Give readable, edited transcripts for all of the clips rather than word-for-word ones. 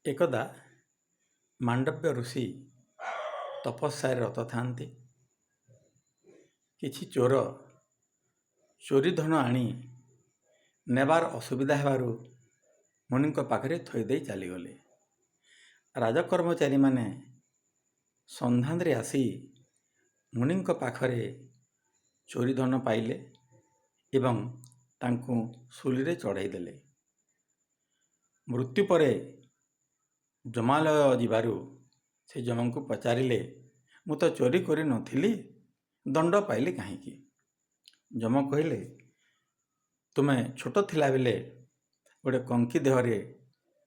एकदा मांडव्य ऋषि तपस्या रत थांती। किछि चोर चोरी धन आनी नेबार असुविधा हेबारु मुनि पाखरे थोईदे चलीगले। राजकर्मचारी माने संधान रे आसी मुनि पाखरे चोरी धन पाइले एवं तांकु सुली रे चढ़ाई देले। मृत्यु परे जमालय जीवारु से जम को पचारिले, मु तो चोरी करी नथिली, दंड पाइली काहींकी। जम कहिले, तुमे छोट थिला बेले गोटे कंकी देहरे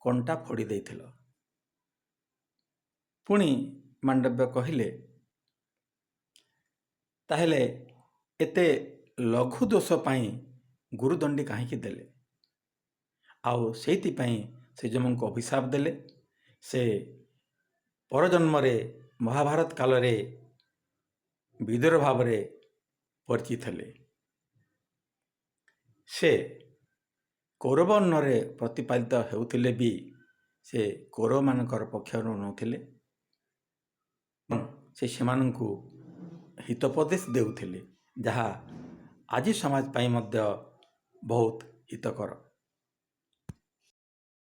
कंटा फोड़ी देइथिल। पुणी मांडव्य कहिले, ताहेले एते लघु दोष पाई गुरुदंडी काहींकी देले? आउ सेति पाई से जम को अभिशाप देले। से परजन्म रे महाभारत काल रे विदुर भाव रे परिचित हेले। से कौरवर्ण रे प्रतिपालित हेउथिले भी से कौरव मानकर पक्ष नथिले। से सेमानंकु हितोपदेश देउथिले, जहा आजि समाज पाई मध्य बहुत हितकर।